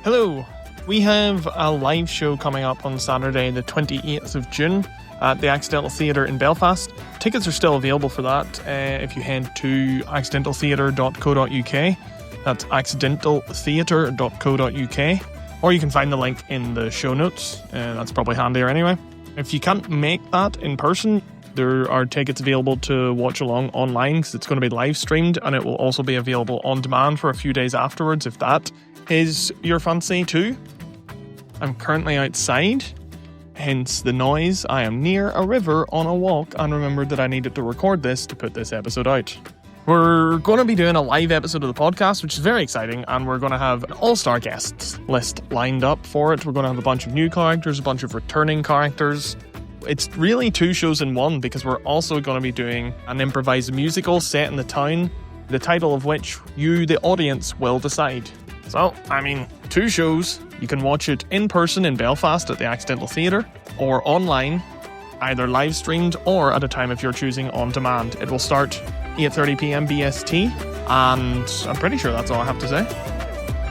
Hello, we have a live show coming up on Saturday the 28th of June at the Accidental Theatre in Belfast. Tickets are still available for that if you head to accidentaltheatre.co.uk. That's accidentaltheatre.co.uk, or you can find the link in the show notes. That's probably handier anyway. If you can't make that in person, there are tickets available to watch along online because it's going to be live streamed, and it will also be available on demand for a few days afterwards if that is your fancy too. I'm currently outside, hence the noise. I am near a river on a walk and remembered that I needed to record this to put this episode out. We're going to be doing a live episode of the podcast, which is very exciting, and we're going to have an all-star guests list lined up for it. We're going to have a bunch of new characters, a bunch of returning characters. It's really two shows in one because we're also going to be doing an improvised musical set in the town, the title of which you, the audience, will decide. So, two shows. You can watch it in person in Belfast at the Accidental Theatre, or online, either live streamed or at a time if you're choosing on demand. It will start 8:30pm BST, and I'm pretty sure that's all I have to say.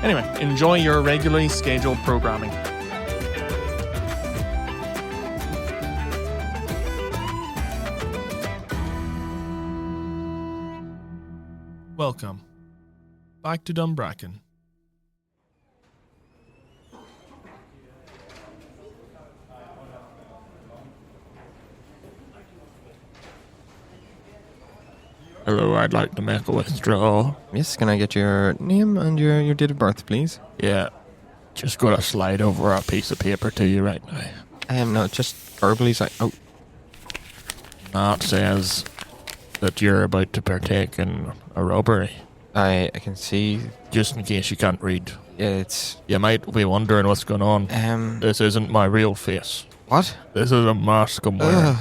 Anyway, enjoy your regularly scheduled programming. Welcome back to Dunbracken. Hello, I'd like to make a withdrawal. Yes, can I get your name and your date of birth, please? Yeah, just gotta slide over a piece of paper to you right now. No, just verbally. Oh. That says that you're about to partake in a robbery. I can see. Just in case you can't read. Yeah, You might be wondering what's going on. This isn't my real face. What? This is a mask I'm wearing.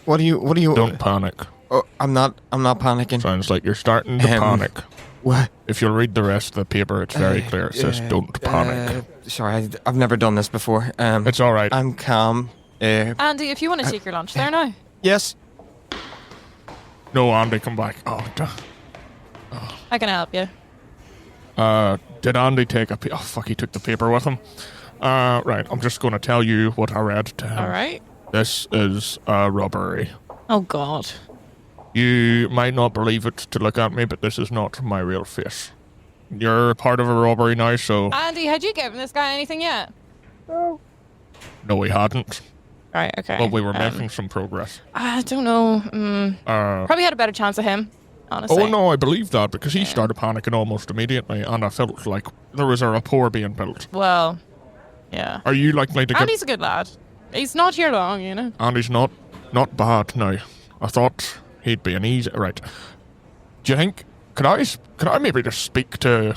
What do you? Don't panic. Oh, I'm not panicking. Sounds like you're starting to panic. What? If you'll read the rest of the paper, it's very clear. It says don't panic. Sorry, I've never done this before. It's alright. I'm calm. Andy, if you want to take your lunch there now. Yes. No, Andy, come back. Oh. I can help you. Did Andy take Oh, fuck, he took the paper with him. Right, I'm just going to tell you what I read to him. Alright. This is a robbery. Oh, God. You might not believe it to look at me, but this is not my real face. You're part of a robbery now, so... Andy, had you given this guy anything yet? No, we hadn't. Right, okay. But we were making some progress. I don't know. Probably had a better chance of him, honestly. Oh, no, I believe that, because he started panicking almost immediately, and I felt like there was a rapport being built. Well, yeah. Are you likely to get... Andy's a good lad. He's not here long, you know. Andy's not bad now. I thought he'd be an easy... Right. Do you think... Could I maybe just speak to...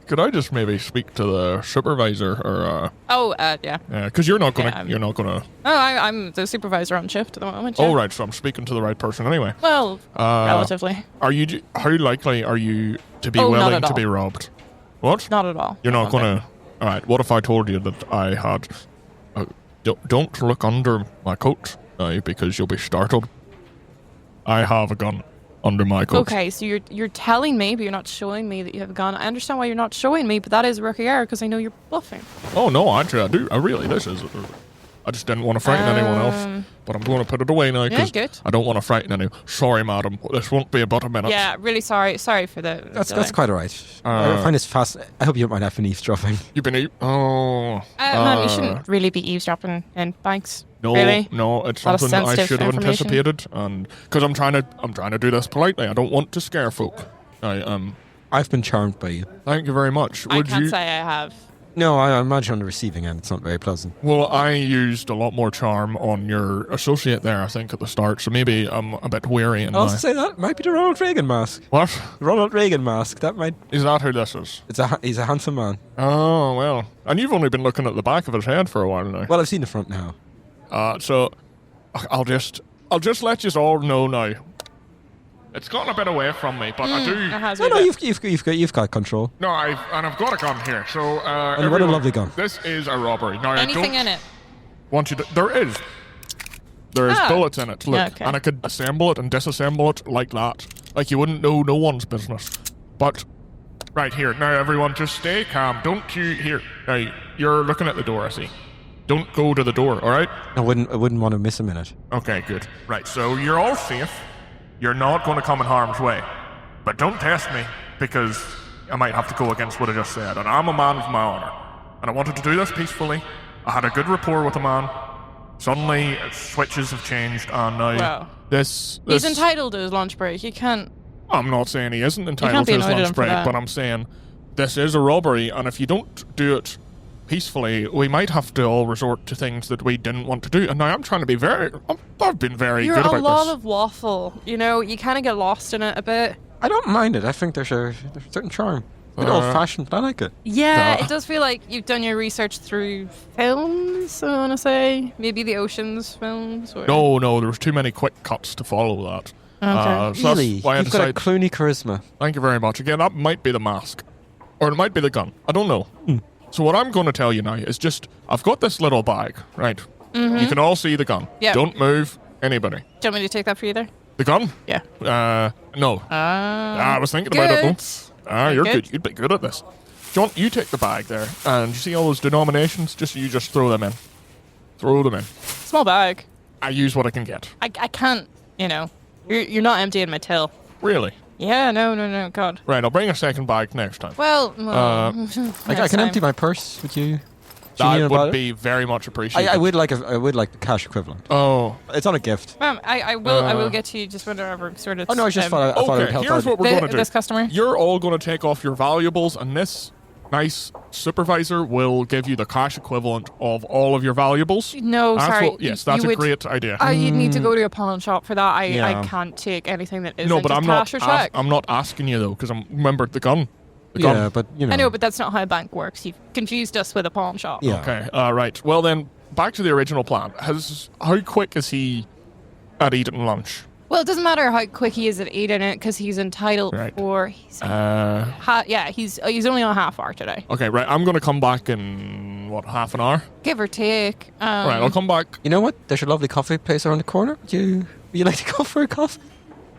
Could I just maybe speak to the supervisor, or... Yeah. Yeah, because you're not gonna... you're not gonna... Oh, I'm the supervisor on shift at the moment, yeah. Oh, right, so I'm speaking to the right person anyway. Well, relatively. How likely are you to be willing to be robbed? What? Not at all. You're not gonna... Alright, what if I told you that I had... don't look under my coat now, because you'll be startled. I have a gun under my coat. Okay, so you're telling me, but you're not showing me that you have a gun. I understand why you're not showing me, but that is rookie error because I know you're bluffing. Oh no, actually I do. I just didn't want to frighten anyone else, but I'm going to put it away now because I don't want to frighten anyone. Sorry, madam, this won't be about a minute. Yeah, really sorry. Sorry for the... That's quite alright. I find this fast. I hope you don't mind having eavesdropping. You've been man, you shouldn't really be eavesdropping in banks. No, really? No, it's something I should have anticipated, and because I'm trying to do this politely. I don't want to scare folk. I've been charmed by you. Thank you very much. I can't say I have. No, I imagine on the receiving end it's not very pleasant. Well, I used a lot more charm on your associate there, I think, at the start, so maybe I'm a bit weary. I'll say that might be the Ronald Reagan mask. What? Ronald Reagan mask. That might... Is that who this is? He's a handsome man. Oh, well. And you've only been looking at the back of his head for a while now. Well, I've seen the front now. So I'll just let you all know now. It's gotten a bit away from me, but I do. No, you've got control. No, I've got a gun here. So and what a lovely gun. This is a robbery. Now, anything in it? Want you to? There is bullets in it. Look, yeah, okay. And I could assemble it and disassemble it like that. Like you wouldn't know no one's business. But Right, here. Now, everyone, just stay calm. Don't you... Here. Now, you're looking at the door, I see. Don't go to the door, all right? I wouldn't want to miss a minute. Okay, good. Right, so you're all safe. You're not going to come in harm's way. But don't test me, because I might have to go against what I just said. And I'm a man of my honor. And I wanted to do this peacefully. I had a good rapport with a man. Suddenly, switches have changed, and now... Wow. This... He's entitled to his lunch break. You can't... I'm not saying he isn't entitled can't be to his annoyed at lunch him for break, that. but I'm saying this is a robbery, and if you don't do it peacefully, we might have to all resort to things that we didn't want to do. And now I'm trying to be I've been very You're good a about lot this. of waffle. You know, you kind of get lost in it a bit. I don't mind it. I think there's a certain charm. A bit old-fashioned, but I like it. Yeah, it does feel like you've done your research through films, I want to say. Maybe the Ocean's films. Or... No, there was too many quick cuts to follow that. Okay. So Really? that's why I You've got a decided... Clooney charisma. Thank you very much. Again, that might be the mask. Or it might be the gun. I don't know. So what I'm going to tell you now is just, I've got this little bag, right? Mm-hmm. You can all see the gun. Yeah. Don't move, anybody. Do you want me to take that for you there? The gun? Yeah. No. I was thinking about it, though. You're good. You'd be good at this. John, you take the bag there, and you see all those denominations? You just throw them in. Throw them in. Small bag. I use what I can get. I can't, you know. You're not emptying my till. Really? Yeah, no, God. Right, I'll bring a second bag next time. Well, I can empty my purse with you. That would be very much appreciated. I would like the cash equivalent. Oh. It's not a gift. I will get to you just whenever sort of... Oh no, I just thought it would help here's out. what we're going to do. This customer? You're all going to take off your valuables, and this nice supervisor will give you the cash equivalent of all of your valuables. No, sorry. Yes, that's a great idea. You'd need to go to a pawn shop for that. Yeah. I can't take anything that isn't No, but just I'm cash or check. I'm not asking you, though, because I'm remembered the gun. Yeah, but you know. I know, but that's not how a bank works. You've confused us with a pawn shop. Yeah. Okay, right. Well, then, back to the original plan. How quick is he at eating lunch? Well, it doesn't matter how quick he is at eating it because he's entitled Right. for. He's only on a half hour today, Okay, right. I'm going to come back in, half an hour? give or take. Right, I'll come back. You know what? There's a lovely coffee place around the corner. Would you like to go for a coffee?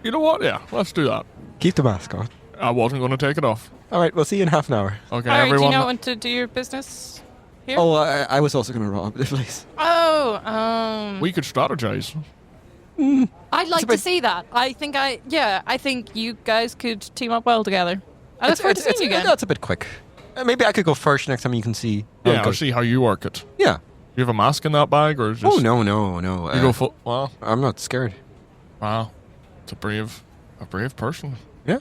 You know what? Yeah, let's do that. Keep the mask on. I wasn't going to take it off. All right, we'll see you in half an hour. Okay, All right, everyone. do you not want to do your business here? Oh, I was also going to rob the place. We could strategize. I'd like to see that. I think you guys could team up well together. I look forward to seeing you again. That's a bit quick. Maybe I could go first next time you can see. Yeah, I'll see how you work it. Yeah. You have a mask in that bag, or is just... Oh, no. You go full... Wow. I'm not scared. Wow. It's a brave person. Yeah.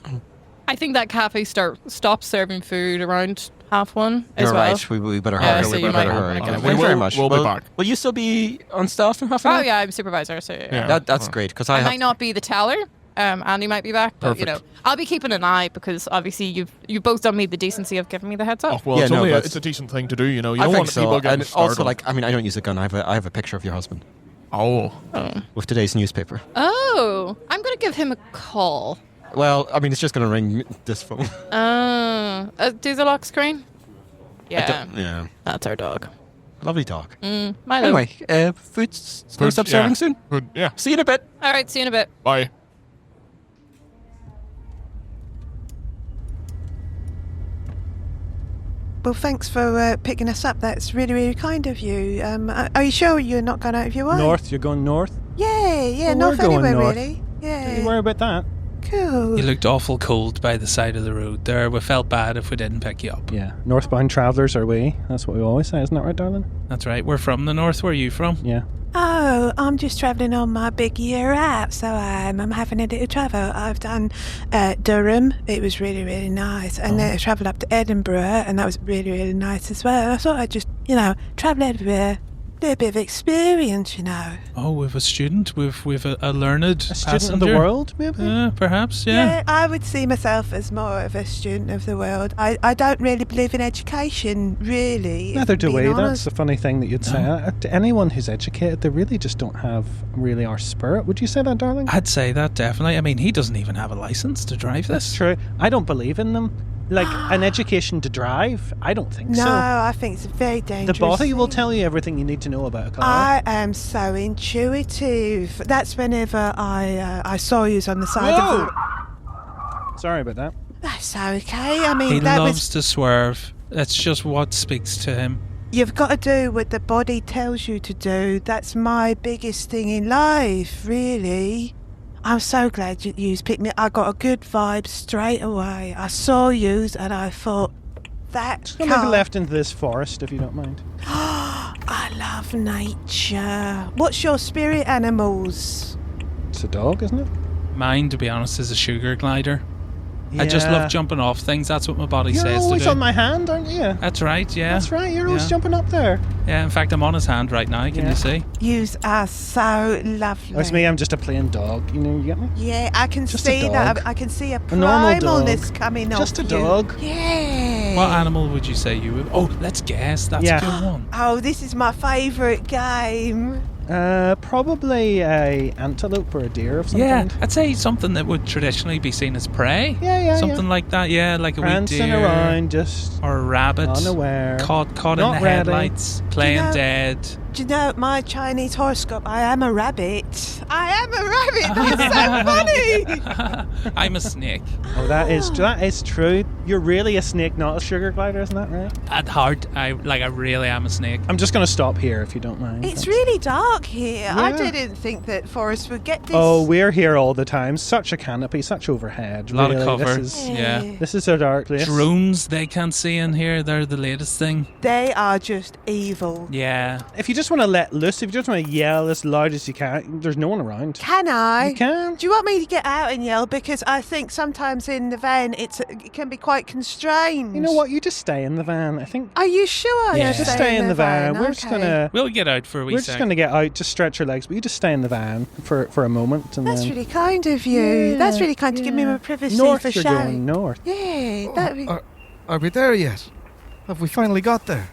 I think that cafe stops serving food around 1:30 as You're well. right. We better Yeah, hurry. so we you better might hurry. wanna get Thanks away. very much. We'll be back. Will you still be on staff in half an hour? Oh yeah, I'm supervisor, so yeah. Yeah. That's great because I might not be the teller. Andy might be back, but you know, Perfect. I'll be keeping an eye because obviously you've both done me the decency of giving me the heads up. Oh, well, Yeah, no, but- it's a decent thing to do, you know. You I don't think want so. people getting And startled. also, I don't use a gun. I have a picture of your husband Oh. with today's newspaper. Oh, I'm gonna give him a call. Well, it's just going to ring this phone. Do the lock screen? Yeah, Yeah. that's our dog. Lovely dog. Milo. Anyway, food's going to stop serving soon. Good, yeah. See you in a bit. All right, see you in a bit. Bye. Well, thanks for picking us up. That's really, really kind of you. Are you sure you're not going out of your way? North, you're going north? Yeah, Well, north we're going anywhere, north. really. Yeah. Don't you worry about that. Cool. You looked awful cold by the side of the road there. We felt bad if we didn't pick you up. Yeah, northbound travellers are we. That's what we always say, isn't that right, darling? That's right. We're from the north. Where are you from? Yeah. Oh, I'm just travelling on my big year out, so I'm having a little travel. I've done Durham. It was really, really nice. And then I travelled up to Edinburgh, and that was really, really nice as well. I thought I'd just, travel everywhere. Do a bit of experience, Oh, we've a student. We've a learned Student of the world, maybe? Perhaps, yeah. I would see myself as more of a student of the world. I don't really believe in education, really. Neither do we. being That's honest. the funny thing that you'd say. To anyone who's educated, they really just don't have really our spirit. Would you say that, darling? I'd say that definitely. I mean, he doesn't even have a license to drive this. That's true. I don't believe in them. Like, an education to drive? I don't think No, so. I think it's a very dangerous. The body will thing. tell you everything you need to know about a car. I am so intuitive. That's whenever I saw you on the side of Sorry about that. That's okay. I He mean, that loves was. to swerve. That's just what speaks to him. You've got to do what the body tells you to do. That's my biggest thing in life, really. I'm so glad you picked me. I got a good vibe straight away. I saw you and I thought, that Just gonna make a left into this forest, if you don't mind. I love nature. What's your spirit animals? It's a dog, isn't it? Mine, to be honest, is a sugar glider. I just Yeah. love jumping off things. That's what my body You're says to always do. on my hand, aren't you? That's right, yeah. That's right, you're always Yeah. jumping up there. Yeah, in fact, I'm on his hand right now. Can Yeah. you see? Yous are so lovely. That's me, I'm just a plain dog, you know, you get me? Yeah, I can Just a see that. dog. I can see a normal dog. primalness coming off Just a you. dog. Yeah. What animal would you say you would? Oh, let's guess. That's Yeah. a good one. Oh, this is my favourite game. Probably a antelope or a deer of some Yeah, kind. I'd say something that would traditionally be seen as prey. Yeah, Something like that, yeah, like a wee prancing deer. around, just Or a rabbit. unaware. Caught in Not the ready. headlights, playing know- dead. Do you know my Chinese horoscope? I am a rabbit. I am a rabbit. That's so funny. I'm a snake. Oh, that is true. You're really a snake, not a sugar glider, isn't that right? At heart, I really am a snake. I'm just going to stop here if you don't mind. It's really dark here. I Yeah. didn't think that forests would get this. Oh, we're here all the time. Such a canopy, such overhead. A lot really, of cover. This is, Yeah. this is a dark place. Drones they can't see in here. They're the latest thing. They are just evil. Yeah. If you just want to let loose, if you just want to yell as loud as you can, there's no one around. Can I? You can. Do you want me to get out and yell? Because I think sometimes in the van it can be quite constrained. You know what? You just stay in the van. I think. Are you sure? Yeah. You're Just staying stay in the van. We're Okay. just gonna. We'll get out for a wee We're just sec. going to get out, just stretch your legs, but you just stay in the van for a moment. And That's then really kind of you. Yeah, That's really kind to give me yeah. my privacy north for you're show. going north. Yeah, that'd be. Are we there yet? Have we finally got there?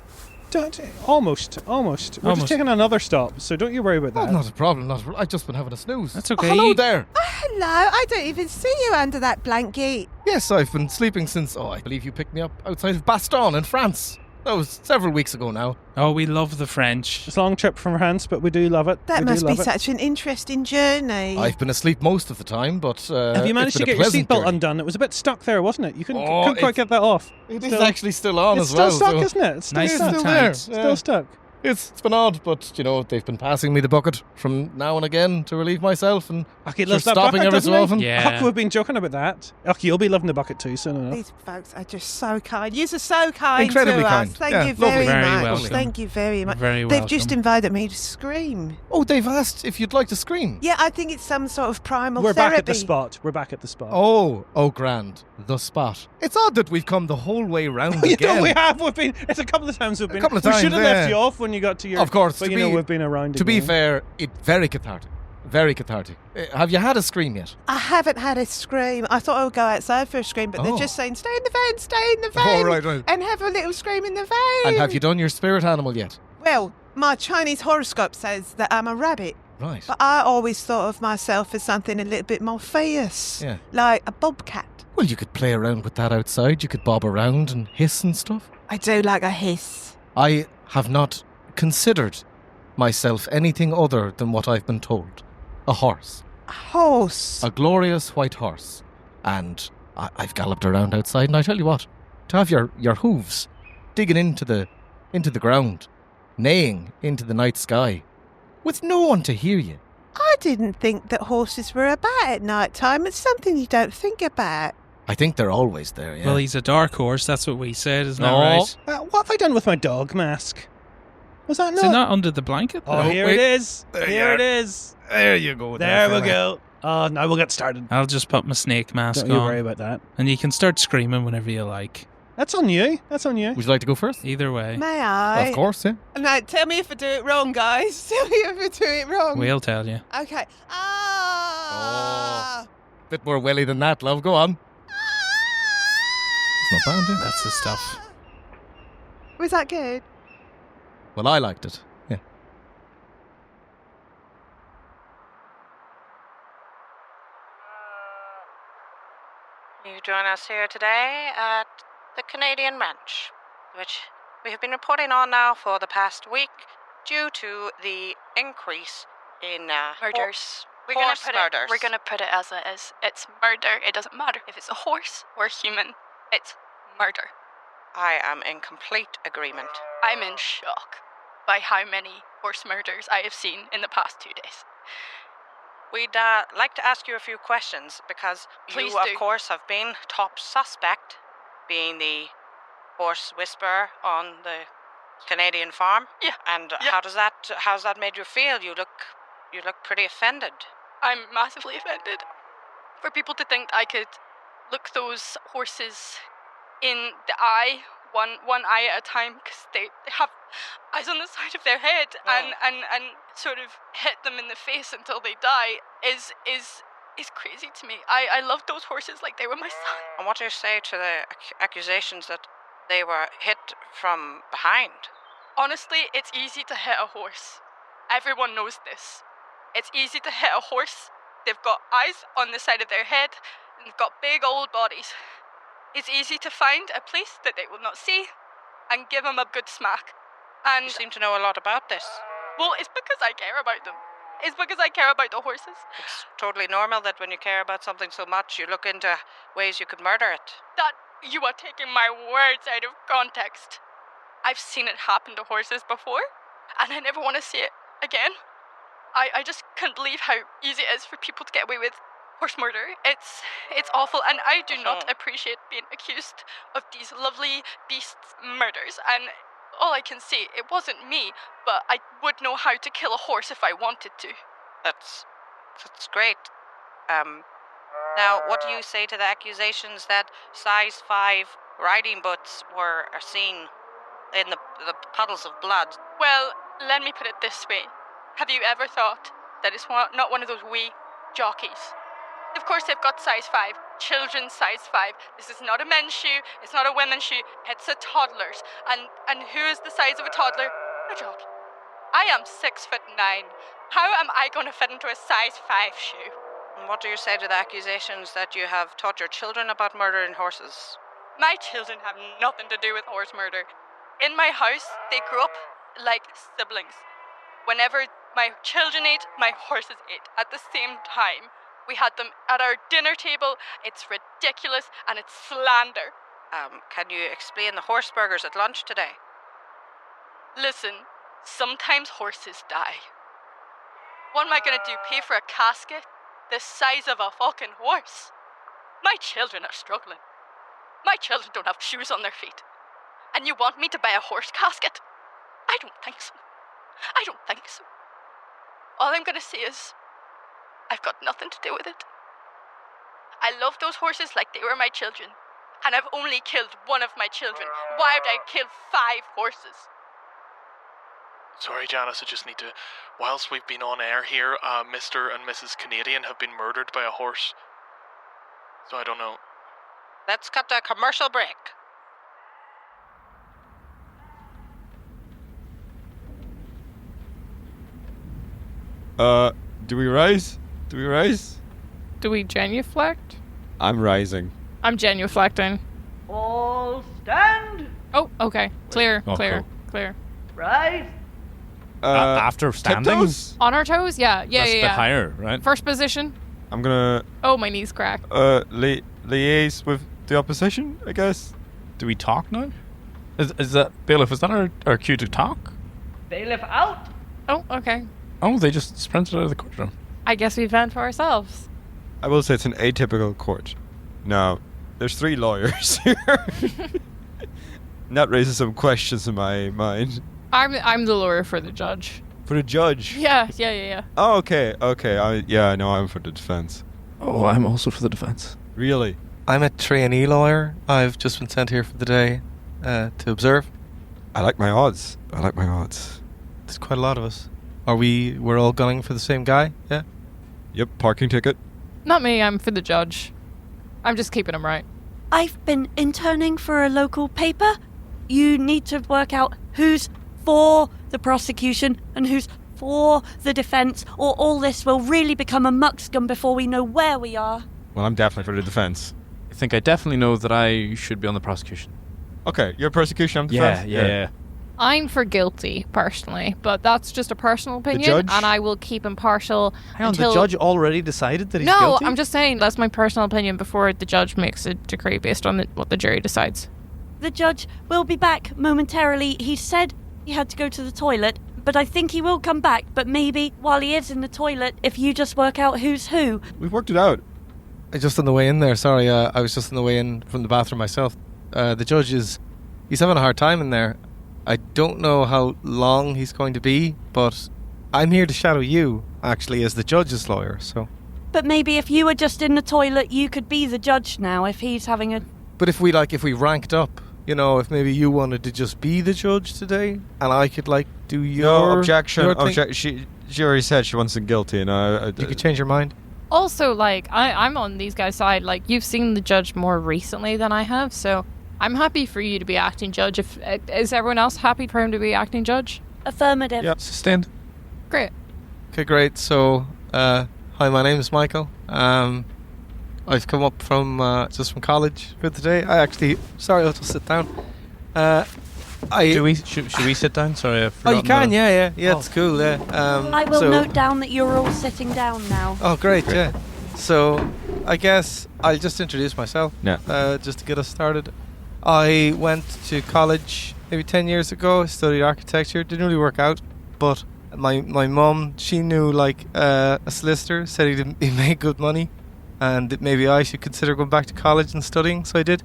Almost. We're just Almost. taking another stop, so don't you worry about Oh, that. not a problem. I've just been having a snooze. That's okay. Hello there. Hello, I don't even see you under that blanket. Yes, I've been sleeping since. I believe you picked me up outside of Bastogne in France. That was several weeks ago now. Oh, we love the French. It's a long trip from France, but we do love it. That We do must be love it. such an interesting journey. I've been asleep most of the time, but Have you managed it's to been get a your pleasant seatbelt journey. undone? It was a bit stuck there, wasn't it? You couldn't Oh, quite it's- get that off. It is Still- actually still on It's as well. still stuck, so isn't it? It's still Nice stuck. and still tight. there. Still stuck. It's been odd, but they've been passing me the bucket from now and again to relieve myself, and Okay, sort loves of that stopping bucket, every doesn't so he? often. Yeah. Huck, we've been joking about that. Okay, you'll be loving the bucket too soon enough. These folks are just so kind. You're so kind Incredibly to kind. us. Thank Yeah, you lovely. very, Very much. welcome. Thank you very much. Very They've just welcome. invited me to scream. Oh, they've asked if you'd like to scream. Yeah, I think it's some sort of primal We're therapy. back at the spot. We're back at the spot. Oh, grand. The spot. It's odd that we've come the whole way round You again. know, we have. We've been. It's a couple of times we've been. couple of we times, should have left yeah. you off when you got to your. Of course, But to you know be- we've been around. To be again. fair, it's very cathartic. Very cathartic. Have you had a scream yet? I haven't had a scream. I thought I would go outside for a scream, but they're Oh. just saying, stay in the van, stay in the van. Oh, right. And have a little scream in the van. And have you done your spirit animal yet? Well, my Chinese horoscope says that I'm a rabbit. Right. But I always thought of myself as something a little bit more fierce. Yeah. Like a bobcat. Well, you could play around with that outside. You could bob around and hiss and stuff. I do like a hiss. I have not considered myself anything other than what I've been told. A horse. A horse. A glorious white horse. And I've galloped around outside, and I tell you what, to have your hooves digging into the ground, neighing into the night sky, with no one to hear you. I didn't think that horses were about at night time. It's something you don't think about. I think they're always there, yeah. Well, he's a dark horse. That's what we said, isn't No. that right? What have I done with my dog mask? Was that Is it not? not under the blanket? Oh, though? here wait. it is. There you Here are. it is. There you go. There we go. Oh, now we'll get started. I'll just put my snake mask Don't you worry on. about that. And you can start screaming whenever you like. That's on you. That's on you. Would you like to go first? Either way, May I? Of course, yeah. No, tell me if I do it wrong, guys. Tell me if I do it wrong. we'll tell you. Okay. Ah. Bit more welly than that, love. Go on. It's not bad, yeah. That's the stuff. Was that good? Well, I liked it. Yeah. You join us here today at the Canadian Ranch, which we have been reporting on now for the past week due to the increase in Murders. horse murders. We're gonna put it as it is. It's murder. It doesn't matter if it's a horse or a human. It's murder. I am in complete agreement. I'm in shock by how many horse murders I have seen in the past 2 days. We'd like to ask you a few questions because Please you, of do. course, have been top suspect, being the horse whisperer on the Canadian farm. Yeah. And Yeah. how's that made you feel? You look pretty offended. I'm massively offended. For people to think I could look those horses in the eye, one eye at a time, because they have eyes on the side of their head, and sort of hit them in the face until they die is crazy to me. I love those horses like they were my son. And what do you say to the accusations that they were hit from behind? Honestly, it's easy to hit a horse. Everyone knows this. It's easy to hit a horse. They've got eyes on the side of their head, and they've got big old bodies. It's easy to find a place that they will not see and give them a good smack. And You seem to know a lot about this. well, it's because I care about them. It's because I care about the horses. It's totally normal that when you care about something so much, you look into ways you could murder it. That you are taking my words out of context. I've seen it happen to horses before, and I never want to see it again. I just can't believe how easy it is for people to get away with horse murder. It's awful, and I do not appreciate being accused of these lovely beasts' murders. And all I can say, it wasn't me, but I would know how to kill a horse if I wanted to. That's great. Now, what do you say to the accusations that size 5 riding boots were seen in the puddles of blood? Well, let me put it this way. Have you ever thought that it's not one of those wee jockeys? Of course, they've got size 5, children's size 5. This is not a men's shoe, it's not a women's shoe, it's a toddler's. And who is the size of a toddler? A jockey. I am 6'9". How am I going to fit into a size 5 shoe? And what do you say to the accusations that you have taught your children about murdering horses? My children have nothing to do with horse murder. In my house, they grew up like siblings. Whenever my children ate, my horses ate at the same time. We had them at our dinner table. It's ridiculous and it's slander. Can you explain the horse burgers at lunch today? Listen, sometimes horses die. What am I going to do, pay for a casket the size of a fucking horse? My children are struggling. My children don't have shoes on their feet. And you want me to buy a horse casket? I don't think so. I don't think so. All I'm going to say is, I've got nothing to do with it. I love those horses like they were my children. And I've only killed one of my children. Why would I kill 5 horses? Sorry, Janice, I just need to... Whilst we've been on air here, Mr. and Mrs. Canadian have been murdered by a horse. So I don't know. Let's cut to a commercial break. Do we rise? Do we rise? Do we genuflect? I'm rising. I'm genuflecting. All stand. Oh, okay. Clear, Oh, clear, cool. clear. Rise. After standing? Tiptoes? On our toes? Yeah, yeah, That's a yeah. bit higher, right? First position. I'm gonna Oh, my knees crack. liaise with the opposition, I guess. Do we talk now? Is that bailiff? Is that our cue to talk? Bailiff out. Oh, okay. Oh, they just sprinted out of the courtroom. I guess we vent for ourselves. I will say it's an atypical court. Now, there's 3 lawyers here. And that raises some questions in my mind. I'm the lawyer for the judge. For the judge? Yeah. Oh, okay. I know I'm for the defense. Oh, I'm also for the defense. Really? I'm a trainee lawyer. I've just been sent here for the day to observe. I like my odds. There's quite a lot of us. We're all gunning for the same guy? Yeah? Yep, parking ticket. Not me, I'm for the judge. I'm just keeping him right. I've been interning for a local paper. You need to work out who's for the prosecution and who's for the defence, or all this will really become a muckscum before we know where we are. Well, I'm definitely for the defense. I think I definitely know that I should be on the prosecution. Okay, you're prosecution, I'm defense? Yeah. I'm for guilty, personally, but that's just a personal opinion, judge? and I will keep impartial Hang on, until... the judge already decided that he's No, guilty? I'm just saying that's my personal opinion before the judge makes a decree based on what the jury decides. The judge will be back momentarily. He said he had to go to the toilet, but I think he will come back. But maybe while he is in the toilet, if you just work out who's who. We've worked it out. Just on the way in there, sorry, I was just on the way in from the bathroom myself. The judge he's having a hard time in there. I don't know how long he's going to be, but I'm here to shadow you, actually, as the judge's lawyer, so... But maybe if you were just in the toilet, you could be the judge now if he's having a... But if we ranked up, you know, if maybe you wanted to just be the judge today, and I could, do your... No, objection. your thing- She already said she wasn't guilty, and You could change your mind? Also, I'm on these guys' side. You've seen the judge more recently than I have, so I'm happy for you to be acting judge. Is everyone else happy for him to be acting judge? Affirmative. Yep, sustained. Great. Okay, great. So, hi, my name is Michael. I've come up from just from college for today. I'll just sit down. Should we sit down? Sorry, I've forgotten. You can, yeah, it's cool, yeah. I will note down that you're all sitting down now. Oh, great, yeah. So, I guess I'll just introduce myself, just to get us started. I went to college maybe 10 years ago, studied architecture, didn't really work out, but my mum, she knew a solicitor, said he made good money, and that maybe I should consider going back to college and studying, so I did.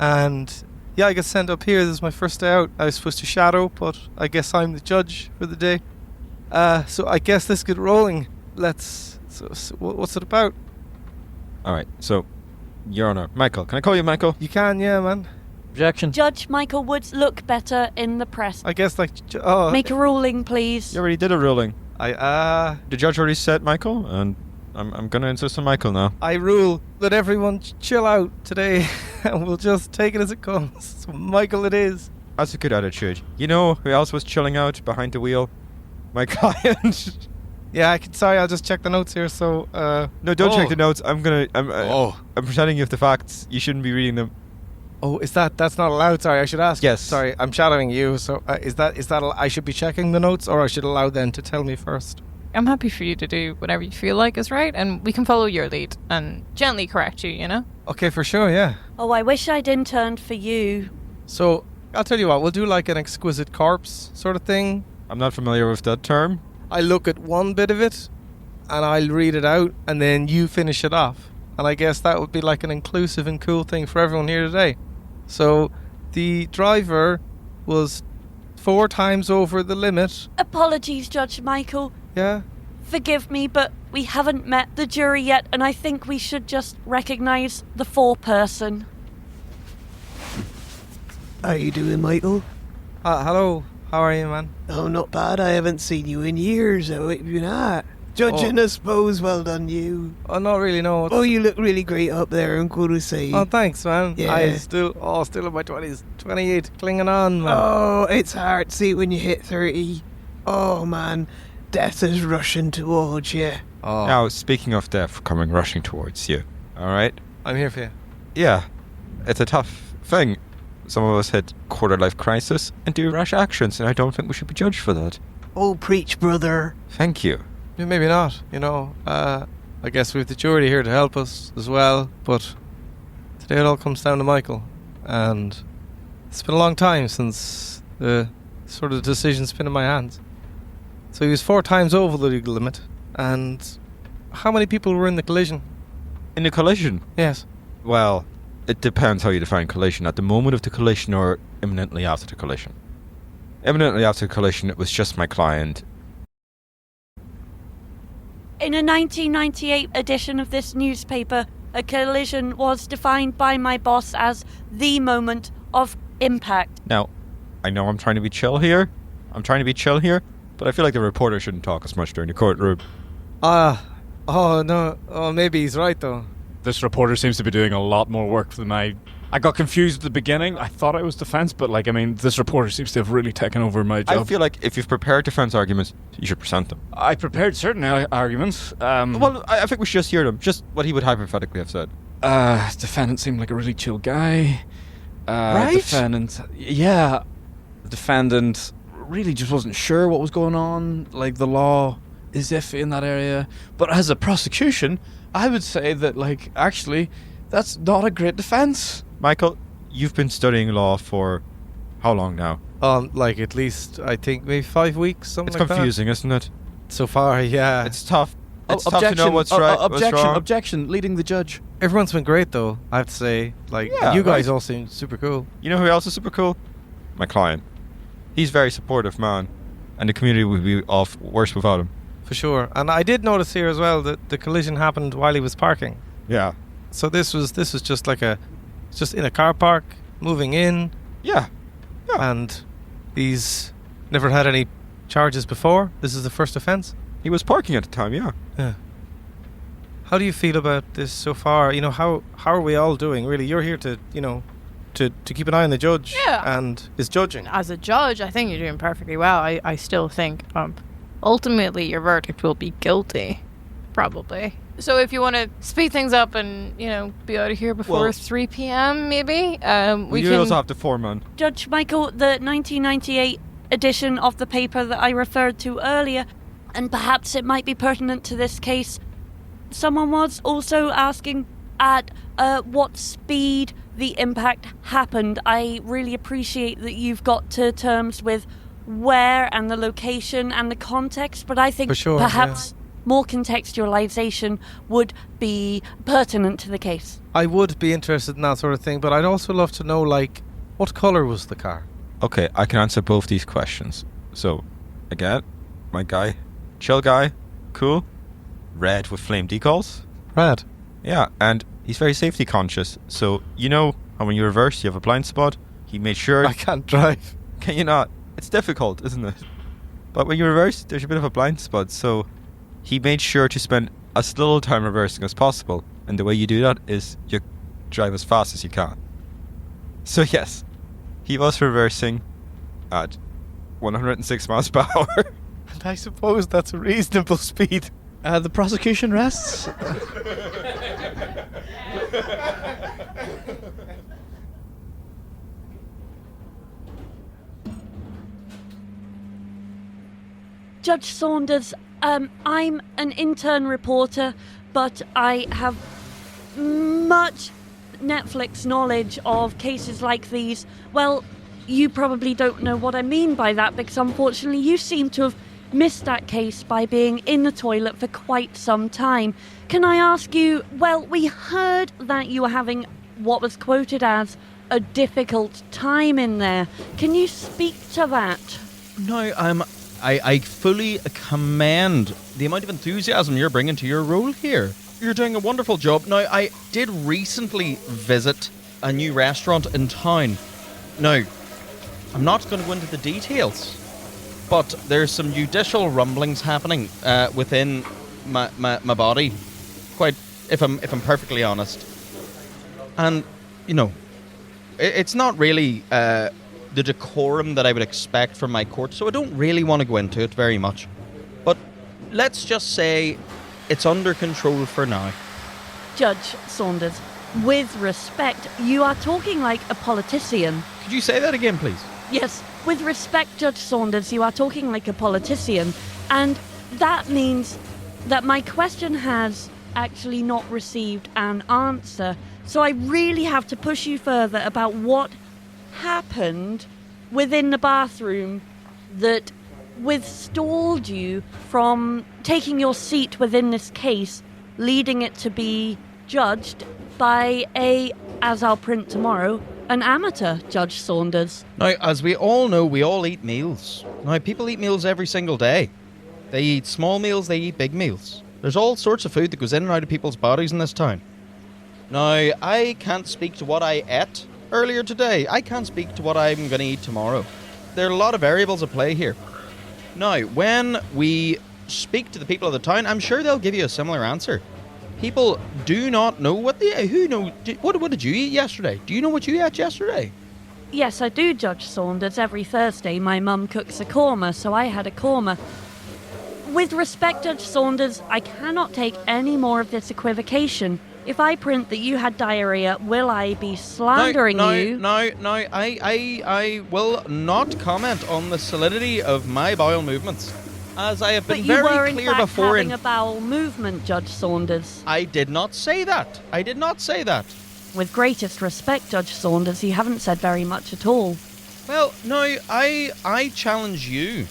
And yeah, I got sent up here. This is my first day out. I was supposed to shadow, but I guess I'm the judge for the day. So I guess let's get rolling. So what's it about? Alright, so, Your Honor, Michael. Can I call you Michael? You can, yeah, man. Objection. Judge Michael would look better in the press. I guess Make a ruling, please. You already did a ruling. The judge already said Michael, and I'm gonna insist on Michael now. I rule that everyone chill out today, and we'll just take it as it comes. So Michael it is. That's a good attitude. You know who else was chilling out behind the wheel? My client. Yeah, sorry, I'll just check the notes here, so, No, don't check the notes. I'm pretending you have the facts. You shouldn't be reading them. Oh, that's not allowed? Sorry, I should ask. Yes. Sorry, I'm shadowing you, so is that I should be checking the notes, or I should allow them to tell me first? I'm happy for you to do whatever you feel like is right, and we can follow your lead and gently correct you, you know? Okay, for sure, yeah. Oh, I wish I'd interned for you. So, I'll tell you what, we'll do an exquisite corpse sort of thing. I'm not familiar with that term. I look at one bit of it, and I'll read it out, and then you finish it off. And I guess that would be an inclusive and cool thing for everyone here today. So, the driver was 4 times over the limit. Apologies, Judge Michael. Yeah? Forgive me, but we haven't met the jury yet, and I think we should just recognise the foreperson. How you doing, Michael? Hello. How are you, man? Oh, not bad. I haven't seen you in years. How have you been at? Judging, I suppose. Well done, you. Oh, not really, no. Oh, you look really great up there, I'm going to say. Oh, thanks, man. Yeah. I'm still in my 20s. 28, clinging on, man. Oh, it's hard to see when you hit 30. Oh, man. Death is rushing towards you. Oh. Now, speaking of death coming rushing towards you, alright? I'm here for you. Yeah. It's a tough thing. Some of us hit quarter-life crisis and do rash actions, and I don't think we should be judged for that. Oh, preach, brother. Thank you. Yeah, maybe not, you know. I guess we have the jury here to help us as well, but today it all comes down to Michael. And it's been a long time since the sort of decision's been in my hands. So he was 4 times over the legal limit. And how many people were in the collision? In the collision? Yes. Well, it depends how you define collision. At the moment of the collision or imminently after the collision? Imminently after the collision, it was just my client. In a 1998 edition of this newspaper, a collision was defined by my boss as the moment of impact. Now, I know I'm trying to be chill here. But I feel like the reporter shouldn't talk as much during the courtroom. Maybe he's right, though. This reporter seems to be doing a lot more work than I got confused at the beginning. I thought I was defense, but this reporter seems to have really taken over my job. I feel like if you've prepared defense arguments, you should present them. I prepared certain arguments. Well, I think we should just hear them. Just what he would hypothetically have said. Defendant seemed like a really chill guy. Right? Defendant, yeah. The defendant really just wasn't sure what was going on. Like, the law is iffy in that area. But as a prosecution, I would say that, like, actually, that's not a great defense. Michael, you've been studying law for how long now? Like at least, I think, maybe 5 weeks, something It's like that. confusing, isn't it? So far, yeah. It's tough. It's tough to know what's right, what's wrong. Objection, leading the judge. Everyone's been great, though, I have to say. Like, Yeah, you guys right. all seem super cool. You know who else is super cool? My client. He's a very supportive man, and the community would be off worse without him. For sure. And I did notice here as well that the collision happened while he was parking. Yeah. So this was just like just in a car park, moving in. Yeah. And he's never had any charges before. This is the first offence. He was parking at the time, yeah. Yeah. How do you feel about this so far? You know, how are we all doing? Really, you're here to, you know, to keep an eye on the judge and his judging. As a judge, I think you're doing perfectly well. I still think ultimately your verdict will be guilty, probably. So if you want to speed things up and, you know, be out of here before 3 p.m. maybe, we can... also have the foreman. Judge Michael, the 1998 edition of the paper that I referred to earlier, and perhaps it might be pertinent to this case, someone was also asking at what speed the impact happened. I really appreciate that you've got to terms with where and the location and the context, but I think For sure, perhaps more contextualization would be pertinent to the case. I would be interested in that sort of thing, but I'd also love to know, like, what colour was the car? Okay, I can answer both these questions. So, again, my guy, chill guy, cool, red with flame decals. Red? Yeah, and he's very safety conscious. So, you know how when you reverse, you have a blind spot? He made sure... I can't drive. Can you not? It's difficult, isn't it? But when you reverse, there's a bit of a blind spot, so he made sure to spend as little time reversing as possible. And the way you do that is you drive as fast as you can. So yes, he was reversing at 106 miles per hour. And I suppose that's a reasonable speed. The prosecution rests. Judge Saunders, I'm an intern reporter, but I have much Netflix knowledge of cases like these. Well, you probably don't know what I mean by that, because unfortunately you seem to have missed that case by being in the toilet for quite some time. Can I ask you, well, we heard that you were having what was quoted as a difficult time in there. Can you speak to that? No, I fully commend the amount of enthusiasm you're bringing to your role here. You're doing a wonderful job. Now, I did recently visit a new restaurant in town. Now, I'm not going to go into the details, but there's some judicial rumblings happening within my body. Quite, if I'm perfectly honest. And, you know, it's not really the decorum that I would expect from my court, so I don't really want to go into it very much. But let's just say it's under control for now. Judge Saunders, with respect, you are talking like a politician. Could you say that again, please? Yes, with respect, Judge Saunders, you are talking like a politician, and that means that my question has actually not received an answer. So I really have to push you further about what happened within the bathroom that withstalled you from taking your seat within this case, leading it to be judged by as I'll print tomorrow, an amateur, Judge Saunders. Now, as we all know, we all eat meals. Now, people eat meals every single day. They eat small meals, they eat big meals. There's all sorts of food that goes in and out of people's bodies in this town. Now, I can't speak to what I ate earlier today. I can't speak to what I'm going to eat tomorrow. There are a lot of variables at play here. Now, when we speak to the people of the town, I'm sure they'll give you a similar answer. People do not know what did you eat yesterday? Do you know what you ate yesterday? Yes, I do, Judge Saunders. Every Thursday my mum cooks a korma, so I had a korma. With respect, Judge Saunders, I cannot take any more of this equivocation. If I print that you had diarrhea, will I be slandering you? No, I will not comment on the solidity of my bowel movements, as I have been But you very were in clear fact before. having a bowel movement, Judge Saunders. I did not say that. I did not say that. With greatest respect, Judge Saunders, you haven't said very much at all. Well, no, I challenge you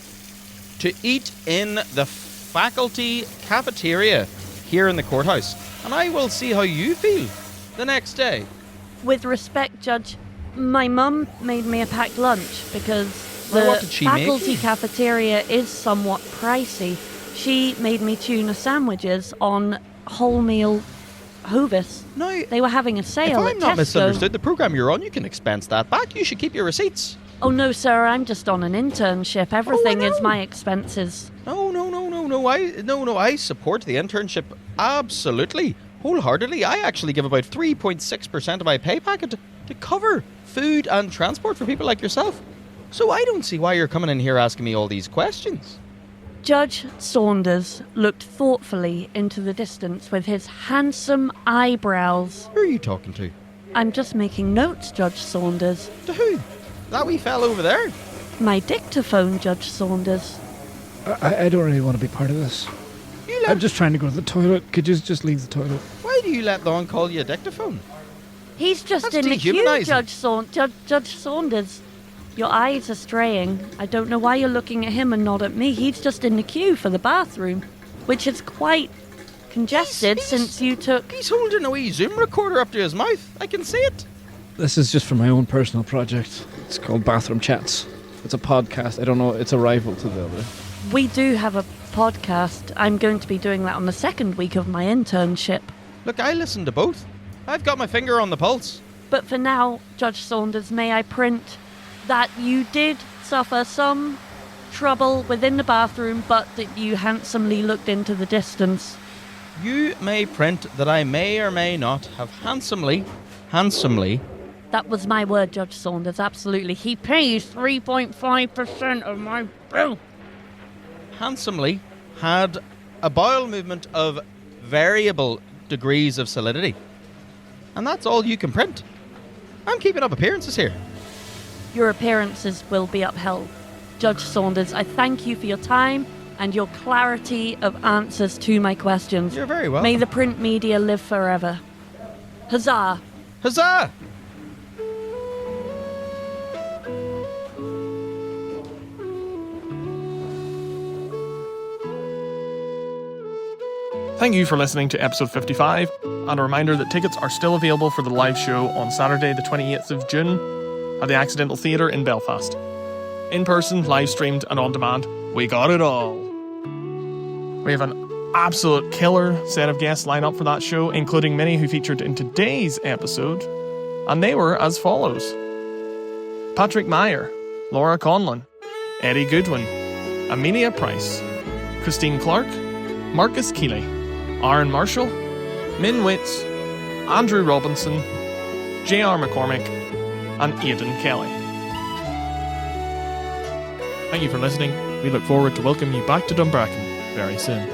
to eat in the faculty cafeteria here in the courthouse, and I will see how you feel the next day. With respect, Judge, my mum made me a packed lunch because Well, the what did she make faculty you? cafeteria is somewhat pricey. She made me tuna sandwiches on wholemeal Hovis. No, they were having a If sale at I'm not Tesco. misunderstood, the program you're on, you can expense that back. You should keep your receipts. Oh no, sir, I'm just on an internship. Everything is my expenses. No, I support the internship absolutely, wholeheartedly. I actually give about 3.6% of my pay packet to cover food and transport for people like yourself. So I don't see why you're coming in here asking me all these questions. Judge Saunders looked thoughtfully into the distance with his handsome eyebrows. Who are you talking to? I'm just making notes, Judge Saunders. To who? That wee fella over there? My dictaphone, Judge Saunders. I don't really want to be part of this. I'm just trying to go to the toilet. Could you just leave the toilet? Why do you let Don call you a dictaphone? He's just That's in the queue, dehumanising. Judge Saunders. Your eyes are straying. I don't know why you're looking at him and not at me. He's just in the queue for the bathroom, which is quite congested since you took... He's holding a wee Zoom recorder up to his mouth. I can see it. This is just for my own personal project. It's called Bathroom Chats. It's a podcast. I don't know. It's a rival to the other. We do have a podcast. I'm going to be doing that on the second week of my internship. Look, I listen to both. I've got my finger on the pulse. But for now, Judge Saunders, may I print that you did suffer some trouble within the bathroom, but that you handsomely looked into the distance. You may print that I may or may not have handsomely... That was my word, Judge Saunders, absolutely. He pays 3.5% of my bill. handsomely had a bowel movement of variable degrees of solidity. And that's all you can print. I'm keeping up appearances here. Your appearances will be upheld. Judge Saunders, I thank you for your time and your clarity of answers to my questions. You're very welcome. May the print media live forever. Huzzah! Huzzah! Thank you for listening to episode 55, and a reminder that tickets are still available for the live show on Saturday the 28th of June at the Accidental Theatre in Belfast. In person, live streamed, and on demand, we got it all. We have an absolute killer set of guests lined up for that show, including many who featured in today's episode, and they were as follows: Patrick Meyer, Laura Conlon, Eddie Goodwin, Amelia Price, Christine Clark, Marcus Keeley, Aaron Marshall, Min Witts, Andrew Robinson, J.R. McCormick, and Aidan Kelly. Thank you for listening. We look forward to welcoming you back to Dunbracken very soon.